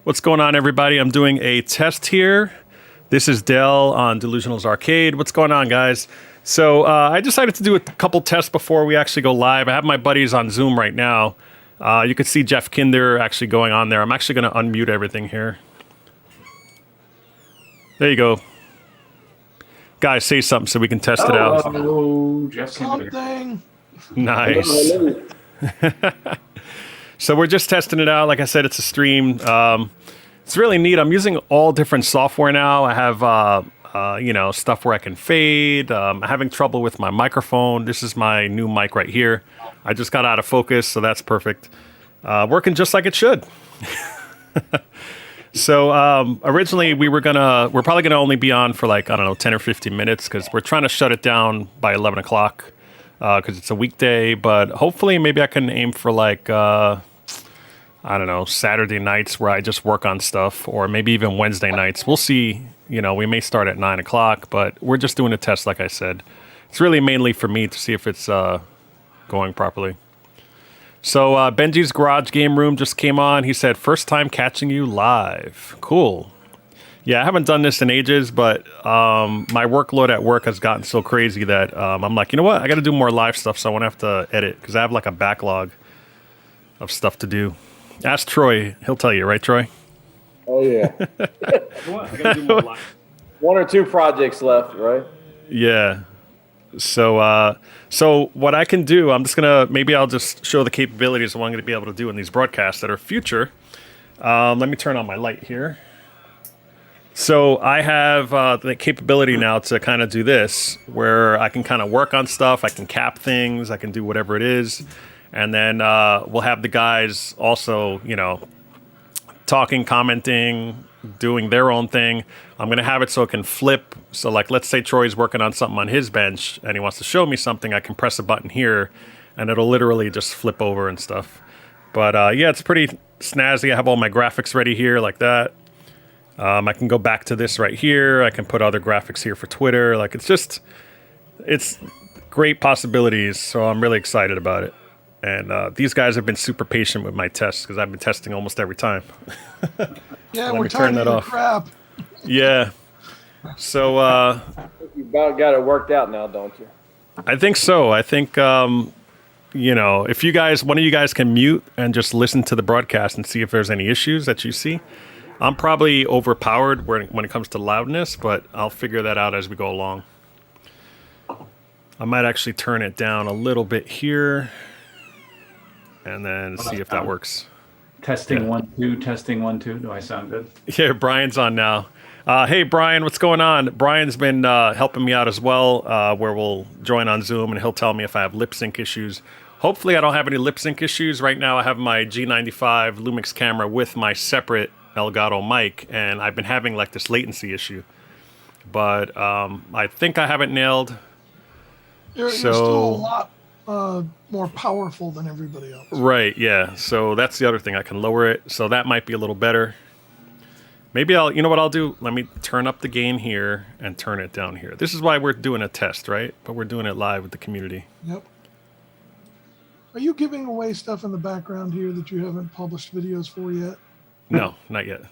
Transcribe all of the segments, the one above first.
What's going on, everybody? I'm doing a test here. This is Dell on Delusionals Arcade. What's going on, guys? So I decided to do a couple tests before we actually go live. I have my buddies on Zoom right now. You can see Jeff Kinder actually going on there. I'm actually going to unmute everything here. There you go. Guys, say something so we can test it out. Oh, Jeff Kinder. Something. Nice. So we're just testing it out. Like I said, it's a stream. It's really neat. I'm using all different software now. I have, stuff where I can fade. I'm having trouble with my microphone. This is my new mic right here. I just got out of focus, so that's perfect. Working just like it should. So originally we're probably gonna only be on for like, I don't know, 10 or 15 minutes because we're trying to shut it down by 11 o'clock because it's a weekday. But hopefully maybe I can aim for like, I don't know, Saturday nights where I just work on stuff, or maybe even Wednesday nights. We'll see. We may start at 9 o'clock, but we're just doing a test, like I said. It's really mainly for me to see if it's going properly. So Benji's Garage Game Room just came on. He said, first time catching you live. Cool. Yeah, I haven't done this in ages, but my workload at work has gotten so crazy that I'm like, you know what? I got to do more live stuff, so I won't have to edit because I have like a backlog of stuff to do. Ask Troy. He'll tell you, right, Troy? Oh, yeah. I gotta do more live. One or two projects left, right? Yeah. So what I can do, maybe I'll just show the capabilities of what I'm going to be able to do in these broadcasts that are future. Let me turn on my light here. So I have the capability now to kind of do this, where I can kind of work on stuff. I can cap things. I can do whatever it is. And then we'll have the guys also, talking, commenting, doing their own thing. I'm going to have it so it can flip. So like, let's say Troy's working on something on his bench and he wants to show me something. I can press a button here and it'll literally just flip over and stuff. But yeah, it's pretty snazzy. I have all my graphics ready here like that. I can go back to this right here. I can put other graphics here for Twitter. Like it's great possibilities. So I'm really excited about it. And these guys have been super patient with my tests because I've been testing almost every time. Yeah, Let we're me turn tired that of off. crap. Yeah. So You about got it worked out now, don't you? I think so. I think, if one of you guys can mute and just listen to the broadcast and see if there's any issues that you see. I'm probably overpowered when it comes to loudness, but I'll figure that out as we go along. I might actually turn it down a little bit here and then see if that works. Testing Yeah. 1 2. Testing 1 2. Do I sound good? Yeah, Brian's on now. Hey, Brian, what's going on? Brian's been helping me out as well, where we'll join on Zoom, and he'll tell me if I have lip sync issues. Hopefully, I don't have any lip sync issues. Right now, I have my G95 Lumix camera with my separate Elgato mic, and I've been having like this latency issue. But I think I have it nailed. You're still a lot more powerful than everybody else. Right, yeah. So that's the other thing. I can lower it. So that might be a little better. Maybe you know what I'll do? Let me turn up the gain here and turn it down here. This is why we're doing a test, right? But we're doing it live with the community. Yep. Are you giving away stuff in the background here that you haven't published videos for yet? No, not yet.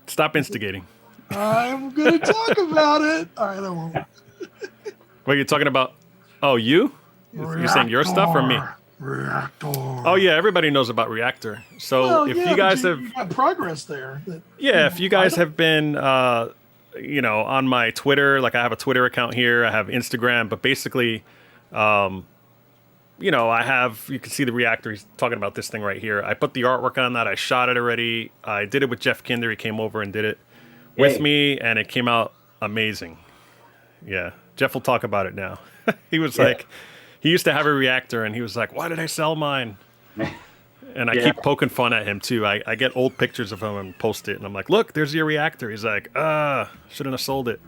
Stop instigating. I'm going to talk about it. All right, I won't. What, you're talking about? Oh, you? You're saying your stuff or me? Reactor. Oh, yeah, everybody knows about Reactor. So Well, if yeah, you guys but have... you got progress there. Yeah, if you guys have been, on my Twitter, like I have a Twitter account here, I have Instagram, but basically, I have, you can see the Reactor, he's talking about this thing right here. I put the artwork on that, I shot it already, I did it with Jeff Kinder, he came over and did it with me, and it came out amazing. Yeah, Jeff will talk about it now. He was like, he used to have a Reactor, and he was like, why did I sell mine? And I keep poking fun at him, too. I get old pictures of him and post it. And I'm like, look, there's your Reactor. He's like, shouldn't have sold it.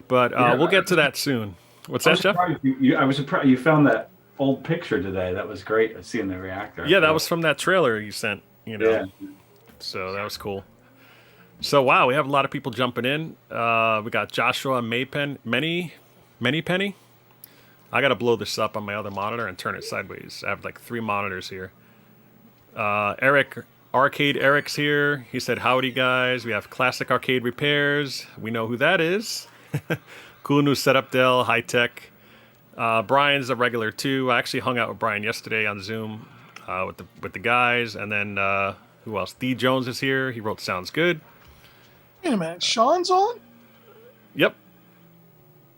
But we'll get to that soon. What's that, Jeff? I was surprised you found that old picture today. That was great, seeing the Reactor. Yeah, that was from that trailer you sent, Yeah. So that was cool. So, wow, we have a lot of people jumping in. We got Joshua Many Penny. I got to blow this up on my other monitor and turn it sideways. I have like 3 monitors here. Eric Arcade Eric's here. He said, howdy, guys. We have Classic Arcade Repairs. We know who that is. Cool new setup, Dell. High tech. Brian's a regular, too. I actually hung out with Brian yesterday on Zoom with the guys. And then who else? D. Jones is here. He wrote Sounds Good. Wait a minute, Sean's on? Yep.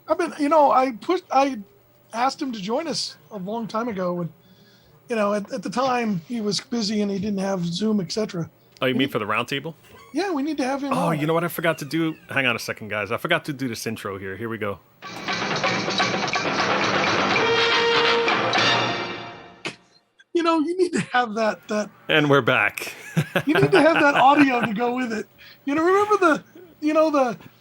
I asked him to join us a long time ago when, at the time he was busy and he didn't have Zoom, etc. Oh, you mean for the roundtable? Yeah, we need to have him Oh, on. you know what I forgot to do? Hang on a second, guys. I forgot to do this intro here. Here we go. You need to have that And we're back. you need to have that audio to go with it. Remember the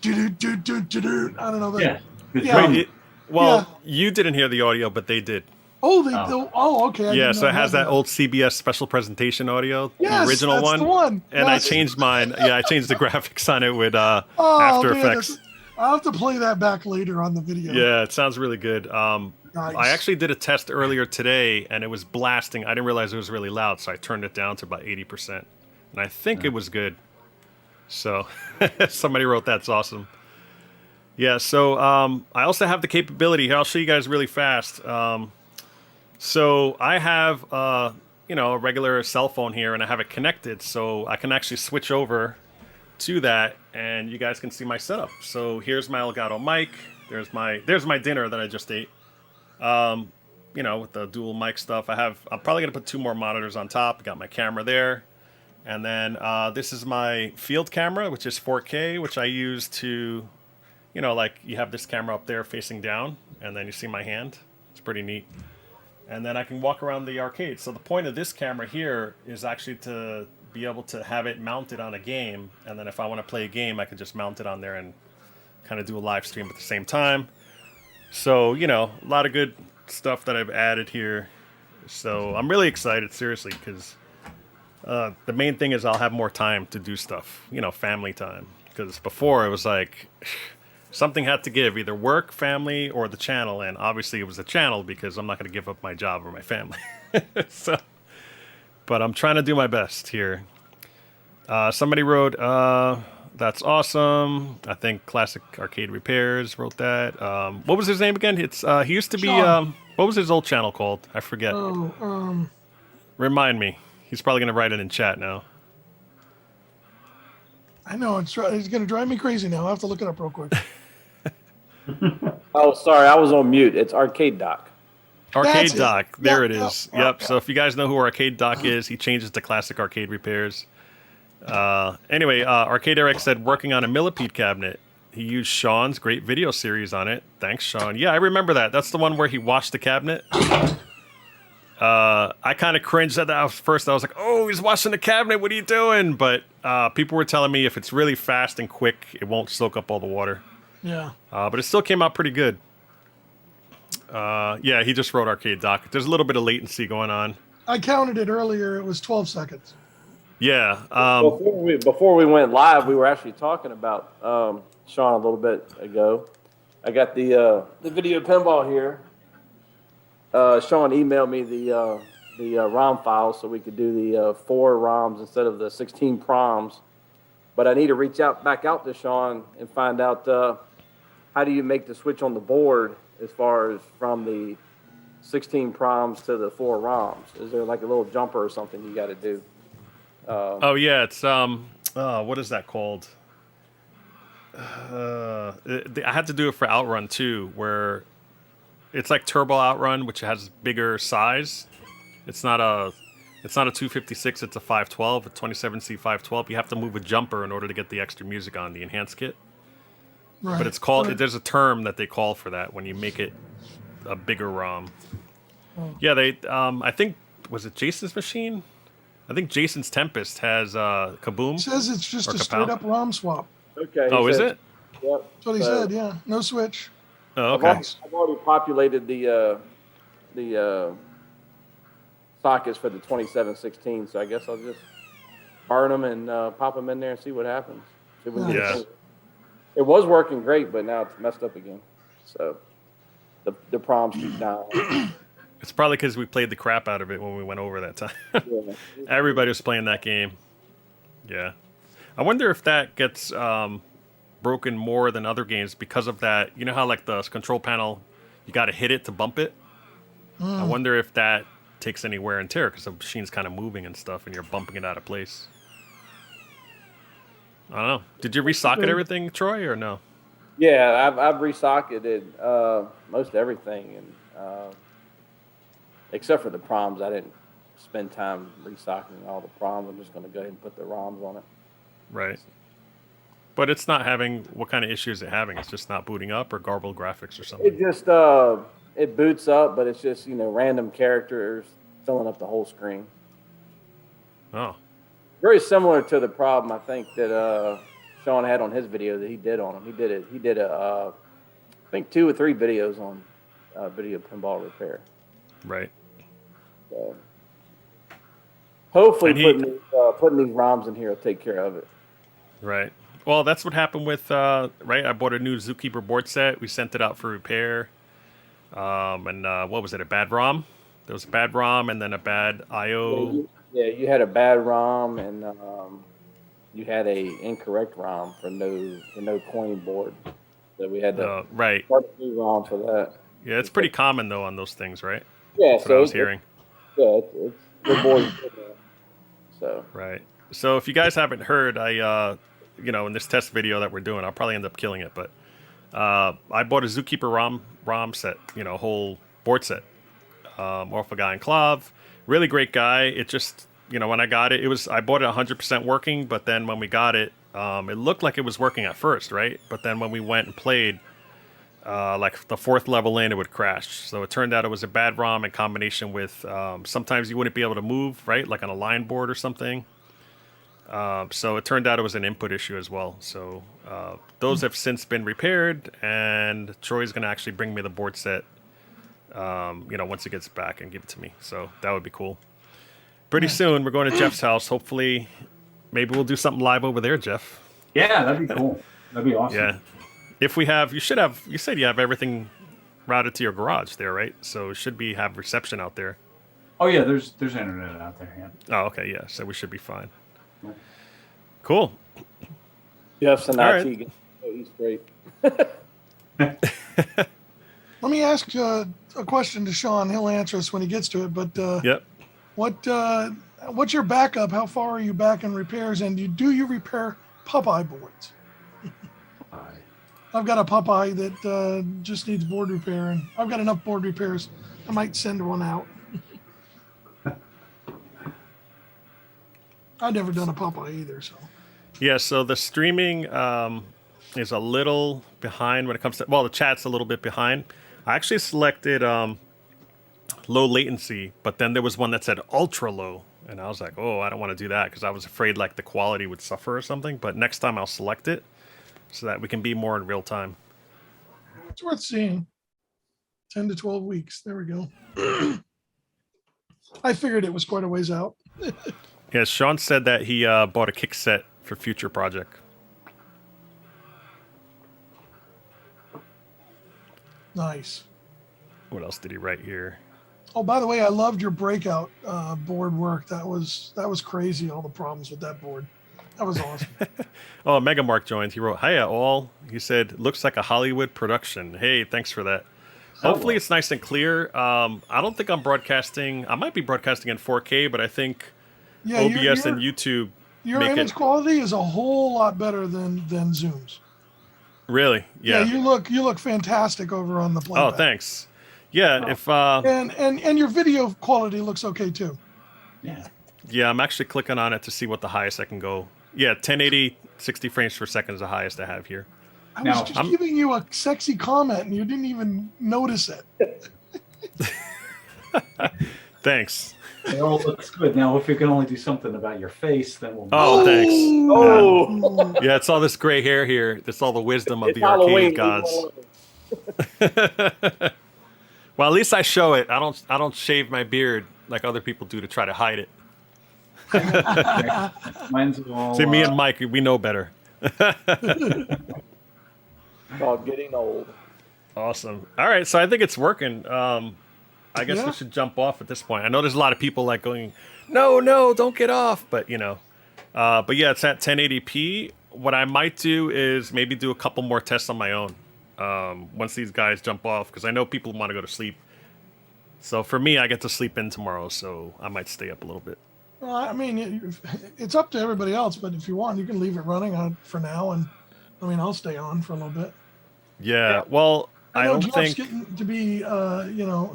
do-do-do-do-do-do, I don't know. Yeah. Yeah. Wait, you didn't hear the audio, but they did. Oh, okay. I Yeah, didn't so know it has I had that old CBS special presentation audio, Yes, the original that's one. the one. And Yes. I changed mine. Yeah, I changed the graphics on it with Oh, After man, Effects. I'll have to play that back later on the video. Yeah, it sounds really good. Nice. I actually did a test earlier today, and it was blasting. I didn't realize it was really loud, so I turned it down to about 80%. And I think it was good. So somebody wrote that's awesome. Yeah, so I also have the capability here. I'll show you guys really fast. So I have, a regular cell phone here, and I have it connected, so I can actually switch over to that, and you guys can see my setup. So here's my Elgato mic. There's my dinner that I just ate. With the dual mic stuff. I'm probably gonna put 2 more monitors on top. I got my camera there, and then this is my field camera, which is 4K, which I use to, like you have this camera up there facing down, and then you see my hand. It's pretty neat. And then I can walk around the arcade. So the point of this camera here is actually to be able to have it mounted on a game, and then if I want to play a game, I can just mount it on there and kind of do a live stream at the same time. So, a lot of good stuff that I've added here. So I'm really excited, seriously, because the main thing is I'll have more time to do stuff, family time. Because before it was like something had to give, either work, family, or the channel. And obviously it was the channel because I'm not going to give up my job or my family. But I'm trying to do my best here. Somebody wrote, that's awesome. I think Classic Arcade Repairs wrote that. What was his name again? He used to be, Sean. what was his old channel called? I forget. Oh, Remind me. He's probably going to write it in chat now. I know it's going to drive me crazy now. I'll have to look it up real quick. Oh, sorry, I was on mute. It's Arcade Doc. Arcade That's it. Doc. There Yep, it is. yep, Yep. yep. So if you guys know who Arcade Doc is, he changes to Classic Arcade Repairs. Anyway, Arcade Eric said working on a millipede cabinet. He used Sean's great video series on it. Thanks, Sean. Yeah, I remember that. That's the one where he washed the cabinet. I kind of cringed at that first. I was like, oh, he's washing the cabinet. What are you doing? But people were telling me if it's really fast and quick, it won't soak up all the water. Yeah. But it still came out pretty good. Yeah, he just wrote Arcade Doc. There's a little bit of latency going on. I counted it earlier. It was 12 seconds. Yeah. Before we went live, we were actually talking about Sean a little bit ago. I got the video pinball here. Sean emailed me the ROM file so we could do the 4 ROMs instead of the 16 proms. But I need to reach back out to Sean and find out how do you make the switch on the board as far as from the 16 proms to the 4 ROMs? Is there like a little jumper or something you got to do? Oh yeah, it's what is that called? I had to do it for Outrun too, where it's like Turbo Outrun, which has bigger size. It's not a 256, it's a 512, a 27C 512. You have to move a jumper in order to get the extra music on the enhanced kit. Right. But it's called. Right. There's a term that they call for that when you make it a bigger ROM. Oh. Yeah, they. I think was it Jason's machine? I think Jason's Tempest has Kaboom. It says it's just Or a Kapow? straight up ROM swap. Okay. Oh, is it? Yep. That's what he said. Yeah. No switch. Oh, okay. I've already populated the sockets for the 2716, so I guess I'll just burn them and pop them in there and see what happens. See if we can get Yeah. it. It was working great, but now it's messed up again. So the proms keep down. It's probably because we played the crap out of it when we went over that time. Yeah. Everybody was playing that game. Yeah. I wonder if that gets broken more than other games because of that. You know how like the control panel, you got to hit it to bump it? I wonder if that takes any wear and tear because the machine's kind of moving and stuff and you're bumping it out of place. I don't know. Did you resocket everything, Troy, or no? Yeah, I've resocketed most everything, and except for the proms, I didn't spend time resocketing all the proms. I'm just going to go ahead and put the ROMs on it. Right. But it's not having, what kind of issue is it having? It's just not booting up or garbled graphics or something? It just it boots up, but it's just random characters filling up the whole screen. Oh. Very similar to the problem I think that Sean had on his video that he did on him. He did I think 2 or 3 videos on video pinball repair. Right. So hopefully putting these ROMs in here will take care of it. Right. Well, that's what happened with, right? I bought a new Zookeeper board set. We sent it out for repair. And what was it? A bad ROM? There was a bad ROM and then a bad IO. Yeah, you had a bad ROM and you had a incorrect ROM for no coin board. So we had to right. start a new ROM for that. Yeah, it's pretty common though on those things, right? Yeah, That's what I was hearing. Yeah, it's the board. So right. So if you guys haven't heard, I in this test video that we're doing, I'll probably end up killing it, but I bought a Zookeeper ROM set, a whole board set off a guy in Clav. Really great guy. It just, when I got it, I bought it 100% working, but then when we got it, it looked like it was working at first, right? But then when we went and played, like the 4th level in, it would crash. So it turned out it was a bad ROM in combination with sometimes you wouldn't be able to move, right? Like on a line board or something. So it turned out it was an input issue as well. So those have since been repaired, and Troy's going to actually bring me the board set, once he gets back and give it to me. So that would be cool. Pretty soon, we're going to Jeff's house. Hopefully, maybe we'll do something live over there, Jeff. Yeah, that'd be cool. That'd be awesome. Yeah. If we have, you said you have everything routed to your garage there, right? So it should have reception out there. Oh yeah, there's internet out there. Yeah. Oh, okay, yeah. So we should be fine. Cool. Jeff's an All IT right. guy, so he's great. Let me ask a question to Sean. He'll answer us when he gets to it. But Yep. what's your backup? How far are you back in repairs? And do you repair Popeye boards? I've got a Popeye that just needs board repair, and I've got enough board repairs. I might send one out. I've never done a Popeye either, so. Yeah, so the streaming is a little behind when it comes to, the chat's a little bit behind. I actually selected low latency, but then there was one that said ultra low. And I was like, oh, I don't want to do that because I was afraid like the quality would suffer or something. But next time I'll select it so that we can be more in real time. It's worth seeing. 10 to 12 weeks. There we go. I figured it was quite a ways out. Yeah, Sean said that he bought a kick set for future project. Nice. What else did he write here? Oh, by the way, I loved your breakout board work. That was crazy. All the problems with that board. That was awesome. Oh, Mega Mark joined. He wrote, "Hiya all." He said, "Looks like a Hollywood production." Hey, thanks for that. Hopefully it's nice and clear. I don't think I'm broadcasting. I might be broadcasting in 4K, but I think OBS and YouTube your make image it. quality is a whole lot better than Zoom's. Really? Yeah. You look fantastic over on the Oh, playback. thanks. Yeah, if and your video quality looks okay too. Yeah. yeah, I'm actually clicking on it to see what the highest I can go. Yeah, 1080, 60 frames per second is the highest I have here. I Now, was just giving you a sexy comment and you didn't even notice it. Thanks. It all looks good. Now, if you can only do something about your face, then we'll. Oh, thanks. Oh, Yeah, it's all this gray hair here. It's all the wisdom of it's the Halloween. arcade gods. Well, at least I show it. I don't shave my beard like other people do to try to hide it. Mine's all. See, me and Mike, we know better. Called getting old. Awesome. All right, so I think it's working. I guess Yeah. we should jump off at this point. I know there's a lot of people like going, no, don't get off. But but yeah, it's at 1080p. What I might do is maybe do a couple more tests on my own once these guys jump off, because I know people want to go to sleep. So for me, I get to sleep in tomorrow, so I might stay up a little bit. Well, I mean, it's up to everybody else, but if you want, you can leave it running on for now, and I mean, I'll stay on for a little bit. Yeah, well, I know don't Jeff's think. getting to be,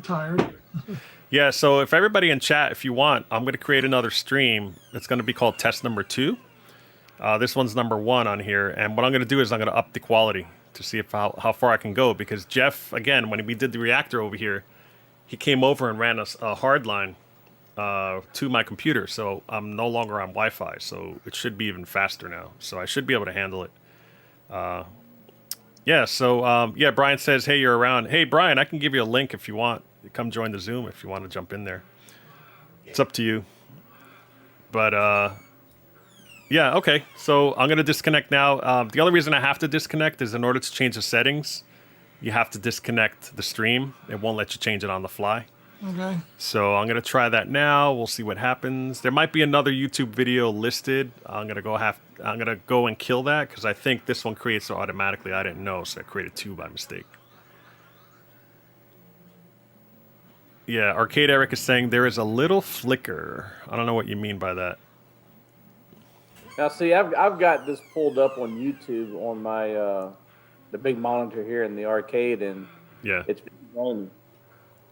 tired. Yeah, so if everybody in chat, if you want, I'm going to create another stream. It's going to be called Test Number 2. This one's number 1 on here, and what I'm going to do is I'm going to up the quality to see if how far I can go, because Jeff, again, when we did the reactor over here, he came over and ran a hard line to my computer, so I'm no longer on Wi-Fi, so it should be even faster now. So I should be able to handle it. Yeah, Brian says, hey, you're around. Hey, Brian, I can give you a link if you want. Come join the Zoom if you want to jump in there. It's up to you. But, yeah, okay. So I'm going to disconnect now. The only reason I have to disconnect is in order to change the settings, you have to disconnect the stream. It won't let you change it on the fly. Okay. So I'm going to try that now. We'll see what happens. There might be another YouTube video listed. I'm going to go and kill that because I think this one creates it automatically. I didn't know, so I created 2 by mistake. Yeah, Arcade Eric is saying there is a little flicker. I don't know what you mean by that. Now, see, I've got this pulled up on YouTube on my the big monitor here in the arcade, and Yeah. it's grainy.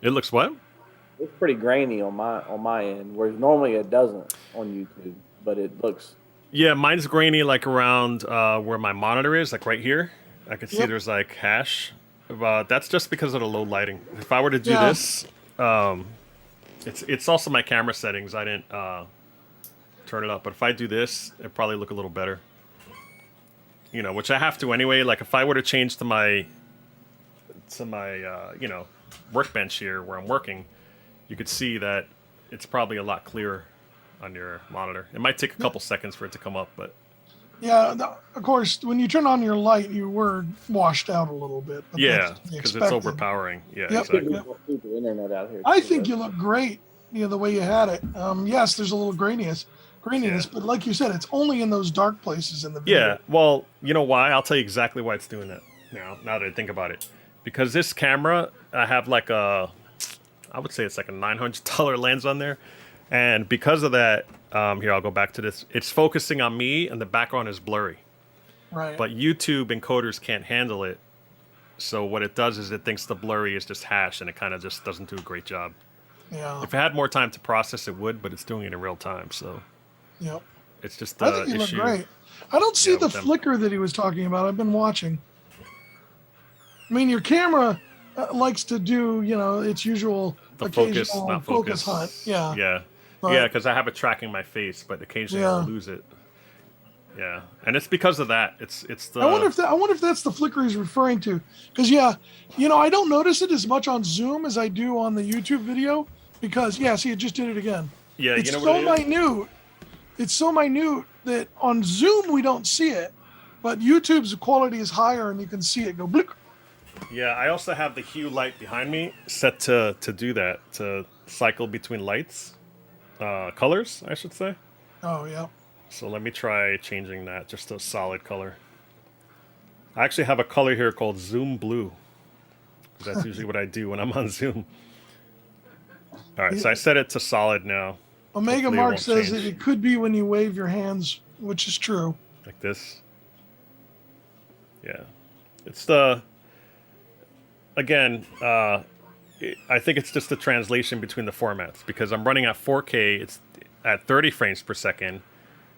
It looks what? It's pretty grainy on my end, whereas normally it doesn't on YouTube, but it looks. Yeah, mine's grainy like around where my monitor is, like right here. I can see Yep. there's like hash. That's just because of the low lighting. If I were to do Yeah. this, it's also my camera settings. I didn't turn it up, but if I do this, it'd probably look a little better. Which I have to anyway. Like if I were to change to my workbench here where I'm working, you could see that it's probably a lot clearer on your monitor. It might take a couple seconds for it to come up, but Yeah, of course, when you turn on your light, you were washed out a little bit. But yeah, that's to be because it's expected. overpowering. Yeah, Yep. exactly. Yep. Stupid internet out here. I think you look great, the way you had it. Yes, there's a little graininess, Yeah. but like you said, it's only in those dark places in the video. Yeah, well, you know why? I'll tell you exactly why it's doing that now that I think about it. Because this camera, I have like I would say it's like a $900 lens on there. And because of that, here, I'll go back to this. It's focusing on me and the background is blurry. Right. But YouTube encoders can't handle it. So what it does is it thinks the blurry is just hash and it kind of just doesn't do a great job. Yeah. If it had more time to process, it would, but it's doing it in real time. So Yep. it's just I the think you look issue. great. I don't see Yeah, the with them. flicker that he was talking about. I've been watching. I mean, your camera likes to do, its usual The focus, occasional not focus focus. hunt. Yeah. Yeah. But- Yeah, because I have it tracking my face, but occasionally I'll Yeah. lose it. Yeah, and it's because of that. It's the. I wonder if that's the flicker he's referring to. Because I don't notice it as much on Zoom as I do on the YouTube video. Because see, it just did it again. Yeah, It's you know so what it is? minute. It's so minute that on Zoom we don't see it, but YouTube's quality is higher and you can see it go blick. Yeah, I also have the hue light behind me set to do that, to cycle between lights, colors, I should say. Oh yeah. So let me try changing that just to a solid color. I actually have a color here called Zoom Blue. That's usually what I do when I'm on Zoom. All right, so I set it to solid now, Omega Hopefully it Mark won't says change. that it could be when you wave your hands, which is true. like this. Yeah, it's the. Again, I think it's just the translation between the formats because I'm running at 4K. It's at 30 frames per second.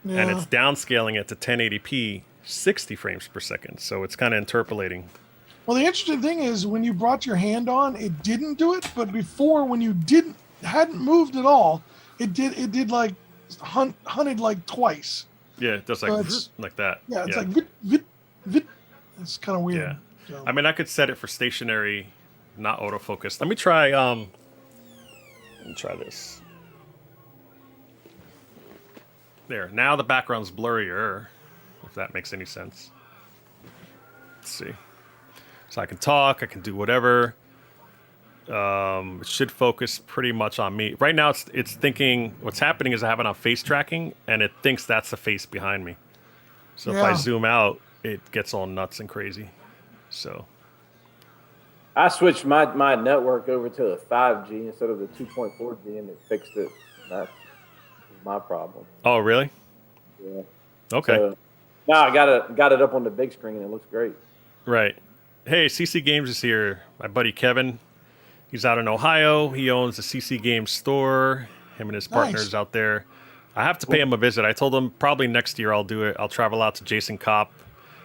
Yeah. And it's downscaling it to 1080p, 60 frames per second. So it's kind of interpolating. Well, the interesting thing is when you brought your hand on, it didn't do it. But before, when you hadn't moved at all, it did. It did like hunted like twice. Yeah, it does So like it's- like that. Yeah, it's like vit, vit, vit. It's kind of weird. Yeah. So, I mean, I could set it for stationary, not autofocus. Let me try. Let me try this. There. Now the background's blurrier, if that makes any sense. Let's see. So I can talk. I can do whatever. It should focus pretty much on me. Right now, it's thinking what's happening is I have it on face tracking, and it thinks that's the face behind me. So if I Yeah. zoom out, it gets all nuts and crazy. So I switched my network over to the 5G instead of the 2.4G, and it fixed it. That's my problem. oh really? Yeah. Okay. So, now I got it up on the big screen, and it looks great. Right. Hey, CC Games is here. My buddy Kevin. He's out in Ohio. He owns the CC Games store. Him and his partners Nice. out there. I have to pay him a visit. I told him probably next year I'll do it. I'll travel out to Jason Kopp.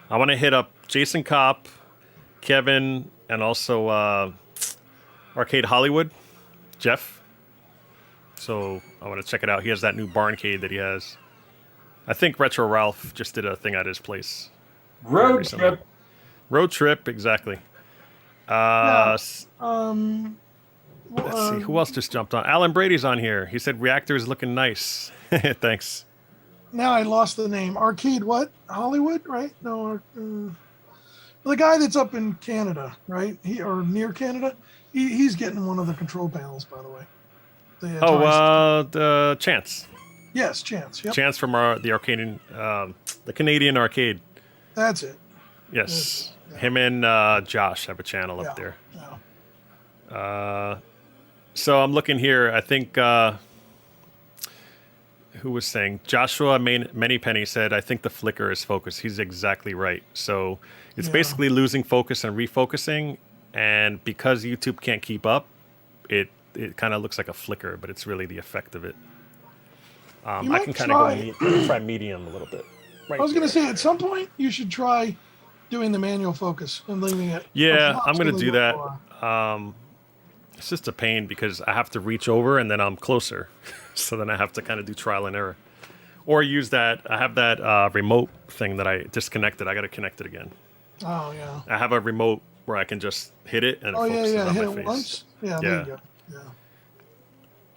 I want to hit up Jason Kopp, Kevin, and also Arcade Hollywood, Jeff. So I want to check it out. He has that new barncade that he has. I think Retro Ralph just did a thing at his place. Road recently. trip. Road trip, exactly. Yeah. Let's see, who else just jumped on? Alan Brady's on here. He said Reactor is looking nice. Thanks. Now I lost the name. Arcade what? Hollywood, right? No, the guy that's up in Canada, right? Or near Canada. He's getting one of the control panels, by the way. The Chance. Yes, Chance. Yep, Chance from the Arcadian, the Canadian arcade. that's it. Yes. Him and Josh have a channel up there. Yeah. So I'm looking here. I think who was saying Joshua Manypenny said, "I think the flicker is focused." He's exactly right. So it's basically losing focus and refocusing, and because YouTube can't keep up, it kind of looks like a flicker, but it's really the effect of it. I might can kind of go try medium a little bit. Right I was going there. to say, at some point, you should try doing the manual focus and leaving it. Yeah, I'm going to approximately do that. where you are. It's just a pain because I have to reach over and then I'm closer. So then I have to kind of do trial and error. Or use that. I have that remote thing that I disconnected. I got to connect it again. Oh, yeah. I have a remote where I can just hit it and it Oh, yeah, focuses yeah. on Hit my it face. once. Yeah, there you go. Yeah.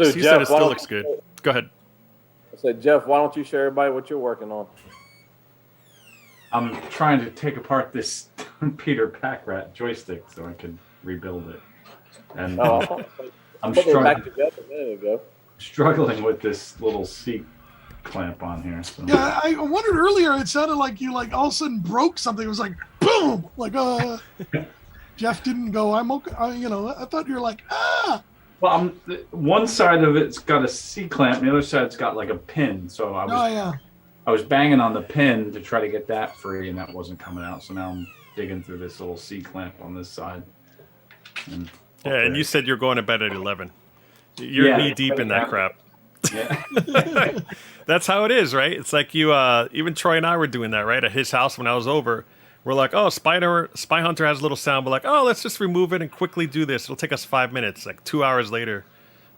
So He Jeff, said it why still don't looks you- good. Go ahead. I said, Jeff, why don't you share everybody what you're working on? I'm trying to take apart this Peter Packrat joystick so I can rebuild it. And Oh, I'm put it back struggling, together a minute ago. struggling with this little seat clamp on here. So. Yeah, I wondered earlier, it sounded like you, like, all of a sudden broke something. It was like, boom! Like, Jeff didn't go, I'm okay. I thought you were like, ah! Well, one side of it's got a C clamp, the other side's got like a pin. So Oh, yeah. I was banging on the pin to try to get that free, and that wasn't coming out. So now I'm digging through this little C clamp on this side. And Yeah, and you said you're going to bed at 11. You're Yeah. knee deep in that crap. yeah. That's how it is, right? It's like you, even Troy and I were doing that, right? At his house when I was over. We're like, oh, Spy Hunter has a little sound. We're like, oh, let's just remove it and quickly do this. It'll take us 5 minutes. Like 2 hours later,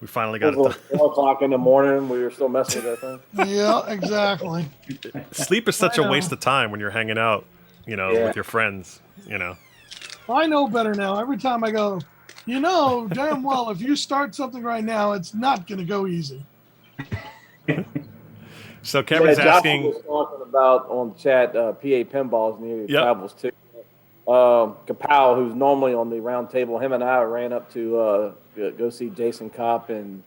we finally got it done. 4 o'clock in the morning, we were still messing with that thing. Yeah, exactly. Sleep is such a waste of time when you're hanging out, with your friends, I know better now. Every time I go, damn well, if you start something right now, it's not going to go easy. So Kevin's Joshua asking, was talking about on the chat, PA pinballs near your Yep. travels too. Kapow, who's normally on the Roundtable, him and I ran up to go see Jason Kopp and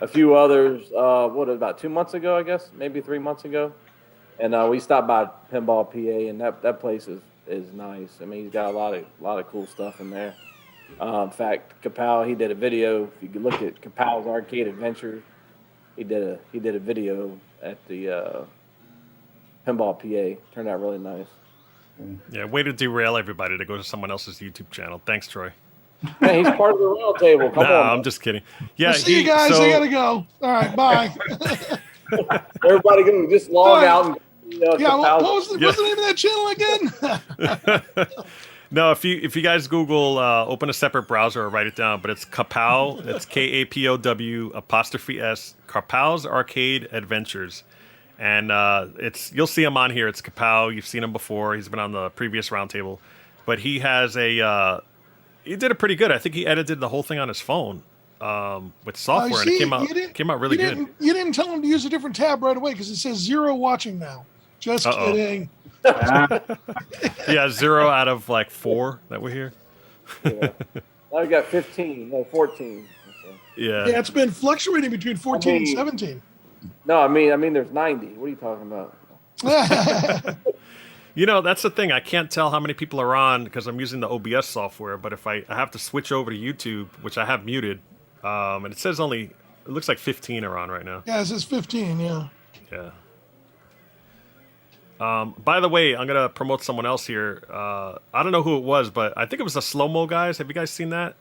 a few others. About 2 months ago, I guess, maybe 3 months ago, and we stopped by Pinball PA, and that place is nice. I mean, he's got a lot of cool stuff in there. In fact, Kapow, he did a video. If you could look at Kapow's Arcade Adventures, he did a video at the Pinball PA. Turned out really nice. yeah, way to derail everybody to go to someone else's YouTube channel. Thanks, Troy. Man, he's part of the Roundtable. Come Nah, on, I'm just kidding. Yeah, Well, see you guys. I got to go. All right, bye. everybody can just log All right. out and Yeah, what Kapow's- was the name of that channel again? No, if you guys Google, open a separate browser or write it down, but it's Kapow. It's KAPOW''S Kapow's Arcade Adventures, and you'll see him on here. It's Kapow. You've seen him before. He's been on the previous Roundtable, but he has he did it pretty good. I think he edited the whole thing on his phone with software, and it came out really good. You didn't tell him to use a different tab right away because it says 0 watching now. Just Uh-oh. kidding. Yeah, 0 out of like 4 that we're here. Yeah. I got 15, no 14. So. Yeah. Yeah, it's been fluctuating between 14 mean- and 17. No, I mean, there's 90. What are you talking about? You know, that's the thing. I can't tell how many people are on because I'm using the OBS software. But if I have to switch over to YouTube, which I have muted, and it says only, it looks like 15 are on right now. Yeah, it says 15, yeah. Yeah. By the way, I'm gonna promote someone else here. I don't know who it was, but I think it was the Slow Mo guys. Have you guys seen that?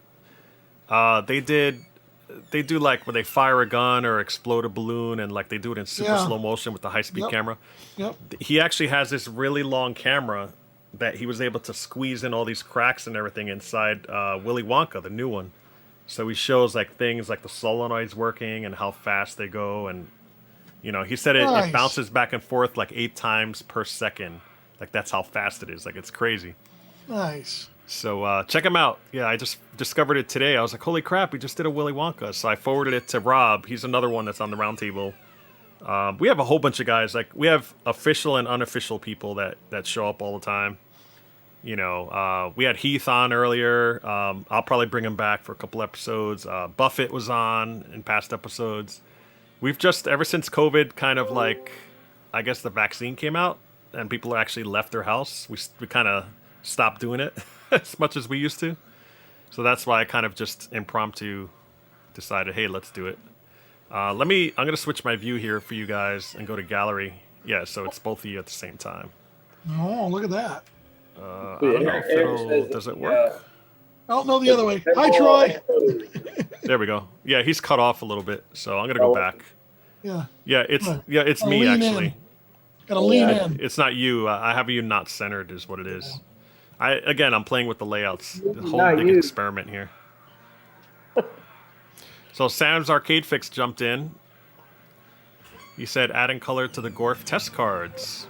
They do like where they fire a gun or explode a balloon, and like they do it in super Yeah. slow motion with the high speed Yep. camera. Yep. He actually has this really long camera that he was able to squeeze in all these cracks and everything inside Willy Wonka, the new one. So he shows like things like the solenoids working and how fast they go, and you know, he said it Nice. bounces back and forth like 8 times per second. Like that's how fast it is. Like it's crazy. Nice. So check him out. Yeah, I just discovered it today. I was like, holy crap, we just did a Willy Wonka. So I forwarded it to Rob. He's another one that's on the roundtable. We have a whole bunch of guys. Like we have official and unofficial people that show up all the time. You know, we had Heath on earlier. I'll probably bring him back for a couple episodes. Buffett was on in past episodes. We've just, ever since COVID kind of like, I guess the vaccine came out and people actually left their house, we kind of stopped doing it as much as we used to. So that's why I kind of just impromptu decided, hey, let's do it. I'm going to switch my view here for you guys and go to gallery. Yeah, so it's both of you at the same time. Oh, look at that. I don't know if does it work? Oh, no, the other way. Hi, Troy. There we go. Yeah, he's cut off a little bit, so I'm gonna go back. Yeah. Yeah, it's Gotta me lean actually. in. Gotta lean in. It's not you. I have you not centered, is what it is. I'm playing with the layouts. The whole Not big you. experiment here. So Sam's Arcade Fix jumped in. He said adding color to the Gorf test cards.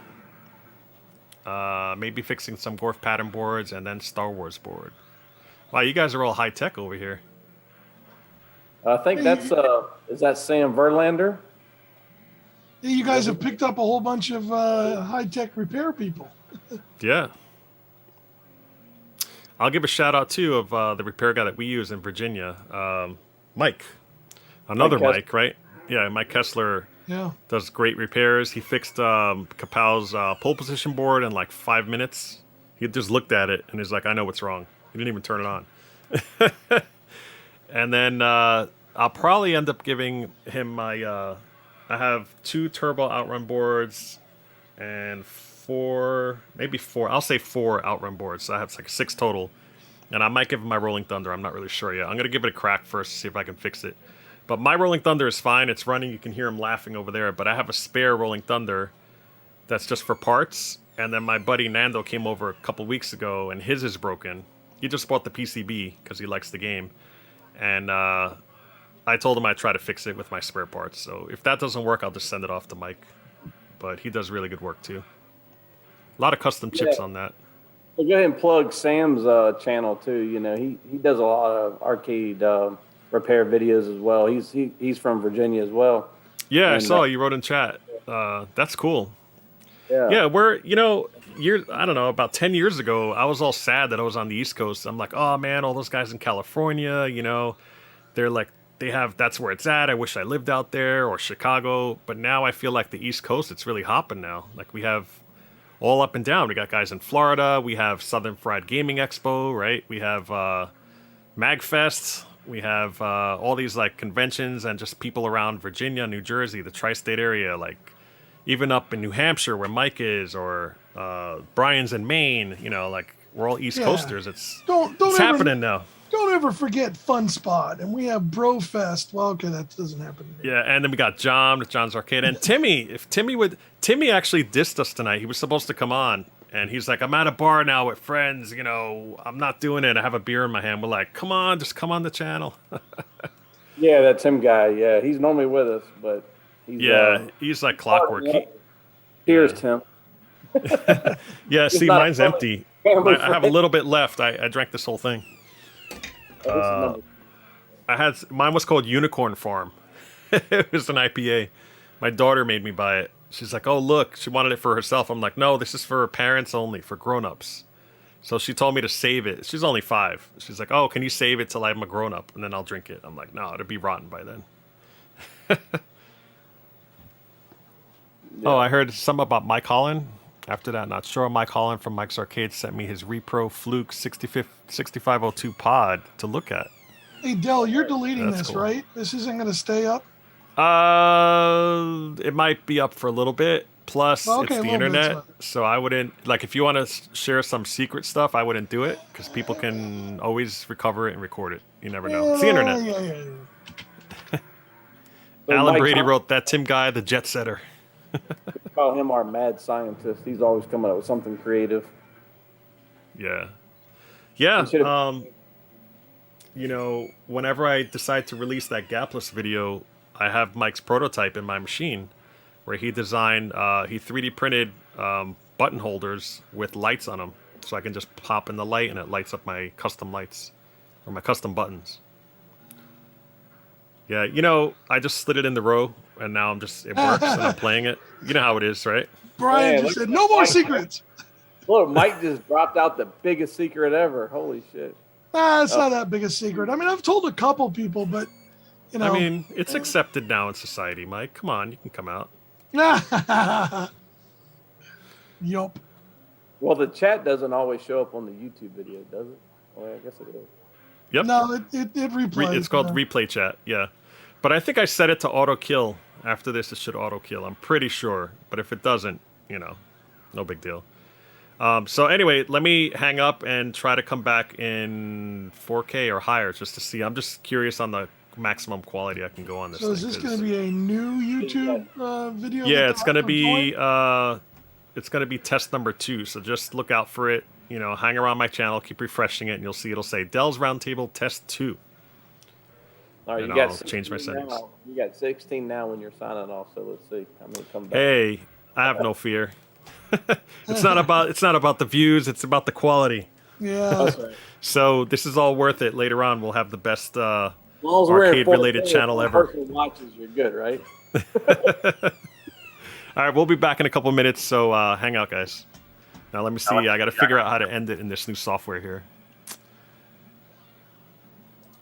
Maybe fixing some Gorf pattern boards and then Star Wars board. Wow, you guys are all high tech over here. I think that's is that Sam Verlander? You guys have picked up a whole bunch of high-tech repair people. Yeah. I'll give a shout out too of the repair guy that we use in Virginia, Mike. Another Mike Mike, right? Yeah, Mike Kessler Yeah. does great repairs. He fixed Kapow's pole position board in like 5 minutes. He just looked at it and he's like, I know what's wrong. He didn't even turn it on. And then I'll probably end up giving him my... I have 2 turbo outrun boards and 4, maybe 4. I'll say 4 outrun boards. So I have like 6 total. And I might give him my Rolling Thunder. I'm not really sure yet. I'm going to give it a crack first to see if I can fix it. But my Rolling Thunder is fine. It's running. You can hear him laughing over there. But I have a spare Rolling Thunder that's just for parts. And then my buddy Nando came over a couple weeks ago, and his is broken. He just bought the PCB because he likes the game. And I told him I'd try to fix it with my spare parts. So if that doesn't work, I'll just send it off to Mike. But he does really good work, too. A lot of custom chips on that. So go ahead and plug Sam's channel too. You know, he does a lot of arcade repair videos as well. He's from Virginia as well. Yeah, I And, saw you wrote in chat. That's cool. Yeah. Yeah, I don't know, about 10 years ago, I was all sad that I was on the East Coast. I'm like, oh man, all those guys in California, they're like, that's where it's at. I wish I lived out there, or Chicago. But now I feel like the East Coast, it's really hopping now. Like we have all up and down. We got guys in Florida. We have Southern Fried Gaming Expo, right? We have MagFest. We have all these like conventions and just people around Virginia, New Jersey, the tri-state area, like even up in New Hampshire where Mike is, or Brian's in Maine. Like we're all East Yeah. Coasters. It's Don't happening now. Don't ever forget Fun Spot, and we have Brofest. Well, okay, that doesn't happen. Yeah, and then we got John with John's Arcade, and Timmy. Timmy actually dissed us tonight. He was supposed to come on, and he's like, "I'm at a bar now with friends. I'm not doing it. I have a beer in my hand." We're like, "Come on, just come on the channel." Yeah, that Tim guy. Yeah, he's normally with us, but he's like clockwork. Cheers, Tim. Yeah, see, not mine's empty. family I have a little bit left. I drank this whole thing. Mine was called Unicorn Farm. It was an IPA. My daughter made me buy it. She's like, "Oh, look," she wanted it for herself. I'm like, "No, this is for parents only, for grown-ups." So she told me to save it. She's only 5. She's like, "Oh, can you save it till I'm a grown up, and then I'll drink it?" I'm like, "No, it'll be rotten by then." Oh, I heard something about Mike Holland. After that, not sure. Mike Holland from Mike's Arcade sent me his Repro Fluke 6502 pod to look at. Hey, Dell, you're deleting That's this, cool. right? This isn't going to stay up? It might be up for a little bit. Plus, Well, okay, it's a the little bit's internet, fine. so I wouldn't like if you want to share some secret stuff. I wouldn't do it because people can always recover it and record it. You never know. It's the internet. Yeah. So Alan Mike, Brady wrote that. Tim Guy, the jet setter. call him our mad scientist. He's always coming up with something creative. Yeah, yeah. We should've- You know, whenever I decide to release that gapless video, I have Mike's prototype in my machine, where he designed, he 3D printed button holders with lights on them, so I can just pop in the light and it lights up my custom lights or my custom buttons. Yeah, you know, I just slid it in the row, and now it works, and I'm playing it. You know how it is, right? Brian Man, just look said, at no more Mike. secrets. Look, Mike just dropped out the biggest secret ever. Holy shit. It's not that big a secret. I mean, I've told a couple people, but, you know. I mean, it's accepted now in society, Mike. Come on, you can come out. Yup. Well, the chat doesn't always show up on the YouTube video, does it? Well, I guess it is. Yep. No, it replays. It's called yeah. replay chat, yeah. But I think I set it to auto kill. After this, it should auto kill. I'm pretty sure. But if it doesn't, you know, no big deal. So anyway, let me hang up and try to come back in 4K or higher just to see. I'm just curious on the maximum quality I can go on this So is thing, this 'cause- going to be a new YouTube video? Yeah, that it's gonna I'm be enjoying? it's gonna be test number 2. So just look out for it. You know, hang around my channel, keep refreshing it, and you'll see it'll say Dell's Roundtable Test 2. All right, And you got I'll change my 16 settings. now. You got 16 now when you're signing off. So let's see how many come back. Hey, I have no fear. It's not about the views, it's about the quality. Yeah. That's right. So this is all worth it. Later on, we'll have the best As long as we're in arcade-related 4K, channel if ever. one person watches, you're good, right? All right, we'll be back in a couple minutes, so hang out, guys. Now let me see. I got to figure out how to end it in this new software here.